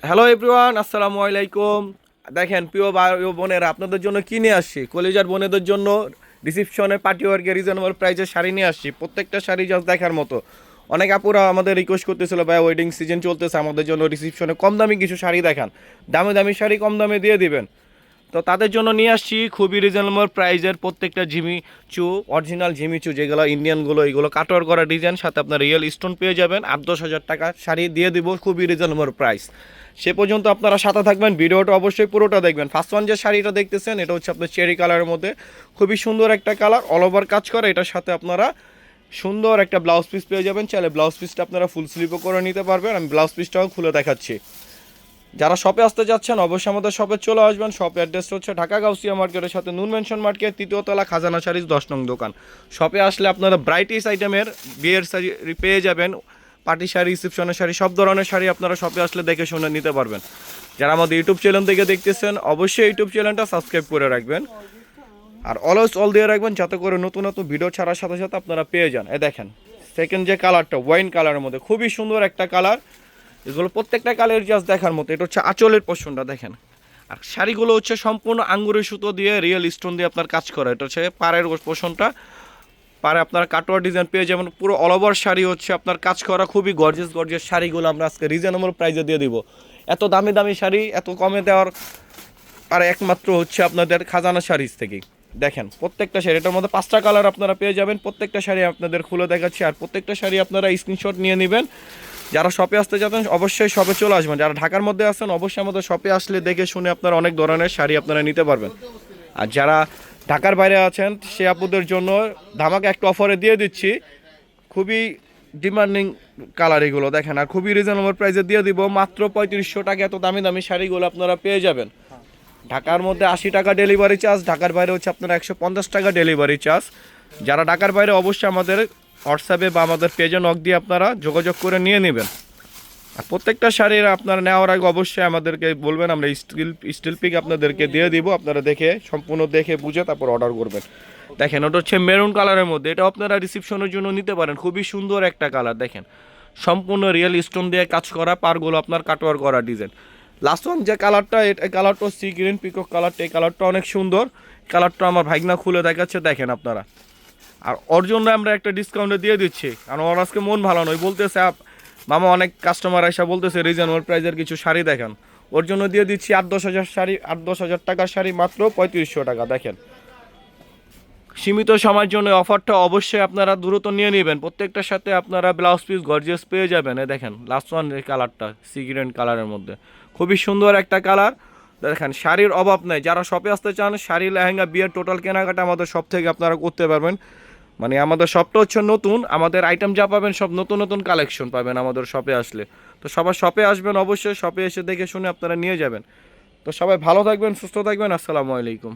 Hello everyone, আসসালামু আলাইকুম। দেখেন প্রিয় ভাই ও বোনেরা, আপনাদের জন্য কি নিয়ে আসছি, কলেজার বোনেদের জন্য রিসেপশনে পার্টি ওয়ার্কে রিজনেবল প্রাইসে শাড়ি নিয়ে আসছি। প্রত্যেকটা শাড়ি জাস্ট দেখার মতো। অনেক আপুরা আমাদের রিকোয়েস্ট করতেছিল, ভাই ওয়েডিং সিজন চলতেছে, আমাদের জন্য রিসেপশনে কম দামি কিছু শাড়ি দেখান, দামি দামি শাড়ি কম দামে দিয়ে দিবেন। তো তাদের জন্য নিয়ে আসছি খুবই রিজনেবল প্রাইজের প্রত্যেকটা ঝিমিচু, অরিজিনাল ঝিমিচু যেগুলো ইন্ডিয়ানগুলো, এগুলো কাটওয়ার করা ডিজাইন, সাথে আপনার রিয়েল স্টোন পেয়ে যাবেন। 8-10 হাজার টাকা শাড়ি দিয়ে দিব, খুবই রিজনেবল প্রাইস। সে পর্যন্ত আপনারা সাথে থাকবেন, ভিডিওটা অবশ্যই পুরোটা দেখবেন। ফার্স্ট ওয়ান যে শাড়িটা দেখতেছেন, এটা হচ্ছে আপনার চেরি কালারের মধ্যে, খুবই সুন্দর একটা কালার, অল ওভার কাজ করা। এটার সাথে আপনারা সুন্দর একটা ব্লাউজ পিস পেয়ে যাবেন। চাইলে ব্লাউজ পিসটা আপনারা ফুল স্লিপও করে নিতে পারবেন। আমি ব্লাউজ পিসটাও খুলে দেখাচ্ছি। যারা শপে আসতে যাচ্ছেন অবশ্যই আমাদের শপে চলে আসবেন। শপ অ্যাড্রেস হচ্ছে ঢাকা গাউসিয়া মার্কেটের সাথে নুন মেনশন মার্কেট, 3য় তলা, খাজানা শাড়িজ 10 নং দোকান। শপে আসলে আপনারা ব্রাইটিস আইটেমের বিয়ের শাড়ি পেয়ে যাবেন, পার্টি শাড়ি, রিসেপশনের শাড়ি, সব ধরনের শাড়ি আপনারা শপে আসলে দেখে শুনে নিতে পারবেন। যারা আমাদের ইউটিউব চ্যানেল থেকে দেখতেছেন অবশ্যই ইউটিউব চ্যানেলটা সাবস্ক্রাইব করে রাখবেন, আর অলওয়েজ অল দিয়ে রাখবেন, যাতে করে নতুন নতুন ভিডিও ছাড়ার সাথে সাথে আপনারা পেয়ে যান। দেখেন সেকেন্ড যে কালারটা, ওয়াইন কালারের মধ্যে খুবই সুন্দর একটা কালার। এগুলো প্রত্যেকটা কালার জাস্ট দেখার মতো। এটা হচ্ছে আঁচলের পোর্শনটা দেখেন, আর শাড়িগুলো হচ্ছে সম্পূর্ণ আঙ্গুরের সুতো দিয়ে রিয়েল স্টোন দিয়ে আপনার কাজ করা। এটা হচ্ছে পাড়ের পোর্শনটা, পাড়ে আপনার কাটোয়ার ডিজাইন পেয়ে যাবেন। পুরো অল ওভার শাড়ি হচ্ছে আপনার কাজ করা, খুবই গর্জিয়াস গর্জিয়াস শাড়িগুলো আমরা আজকে রিজনেবল প্রাইসে দিয়ে দিব। এত দামি দামি শাড়ি এত কমে দেওয়ার আর একমাত্র হচ্ছে আপনাদের খাজানা শাড়িজ থেকেই। দেখেন প্রত্যেকটা শাড়ি, এটার মধ্যে 5টা কালার আপনারা পেয়ে যাবেন। প্রত্যেকটা শাড়ি আপনাদের খুলে দেখাচ্ছি, আর প্রত্যেকটা শাড়ি আপনারা স্ক্রিনশট নিয়ে নেবেন। যারা শপে আসতে চান অবশ্যই শপে চলে আসবেন। যারা ঢাকার মধ্যে আছেন অবশ্যই আমাদের শপে আসলে দেখে শুনে আপনারা অনেক ধরনের শাড়ি আপনারা নিতে পারবেন। আর যারা ঢাকার বাইরে আছেন সে আপুদের জন্য ধামাকা একটা অফারে দিয়ে দিচ্ছি, খুবই ডিমান্ডিং কালার এগুলো দেখেন, আর খুবই রিজনেবল প্রাইসে দিয়ে দিব মাত্র 3500 টাকা। এত দামি দামি শাড়িগুলো আপনারা পেয়ে যাবেন। ঢাকার মধ্যে 80 টাকা ডেলিভারি চার্জ, ঢাকার বাইরে হচ্ছে আপনারা 150 টাকা ডেলিভারি চার্জ। যারা ঢাকার বাইরে অবশ্যই আমাদের হোয়াটসঅ্যাপে বা আমাদের পেজে নক দিয়ে আপনারা যোগাযোগ করে নিয়ে নেবেন। আর প্রত্যেকটা শাড়ির আপনারা নেওয়ার আগে অবশ্যই আমাদেরকে বলবেন, আমরা স্টিল পিক আপনাদেরকে দিয়ে দিব। আপনারা দেখে সম্পূর্ণ দেখে বুঝে তারপর অর্ডার করবেন। দেখেন ওটা হচ্ছে মেরুন কালারের মধ্যে, এটা আপনারা রিসেপশনের জন্য নিতে পারেন। খুবই সুন্দর একটা কালার দেখেন, সম্পূর্ণ রিয়েল স্টোন দিয়ে কাজ করা, পারগুলো আপনার কাটওয়ার করা ডিজাইন। লাস্ট ওয়ান যে কালারটা, এই কালারটা সি গ্রিন পিকক কালারটা, এই কালারটা অনেক সুন্দর। কালারটা আমার ভাইগনা খুলে দেখাচ্ছে, দেখেন আপনারা। আর ওর জন্য আমরা একটা ডিসকাউন্টে দিয়ে দিচ্ছি, কারণ ওর আজকে মন ভালো নয়, বলতেছে মামা অনেক কাস্টমার এসে বলতেছে রিজনেবল প্রাইসের কিছু শাড়ি দেখান। ওর জন্য দিয়ে দিচ্ছি 8-10 হাজার শাড়ি, 8-10 হাজার টাকার শাড়ি মাত্র 3500 টাকা। দেখেন সীমিত সময়ের জন্য অফারটা অবশ্যই আপনারা দ্রুত নিয়ে নেবেন। প্রত্যেকটার সাথে আপনারা ব্লাউজ পিস গর্জিয়াস পেয়ে যাবেন। দেখেন লাস্ট ওয়ান এই কালারটা সি গ্রিন কালারের মধ্যে, খুবই সুন্দর একটা কালার। দেখেন শাড়ির অভাব নেই। যারা শপে আসতে চান শাড়ি, লেহেঙ্গা, বিয়ের টোটাল কেনাকাটা আমাদের শপ থেকে আপনারা করতে পারবেন। মানে আমাদের শপটা হচ্ছে নতুন, আমাদের আইটেম যা পাবেন সব নতুন নতুন কালেকশন পাবেন আমাদের শপে আসলে। তো সবার শপে আসবেন, অবশ্যই শপে এসে দেখে শুনে আপনারা নিয়ে যাবেন। তো সবাই ভালো থাকবেন, সুস্থ থাকবেন। আসসালামু আলাইকুম।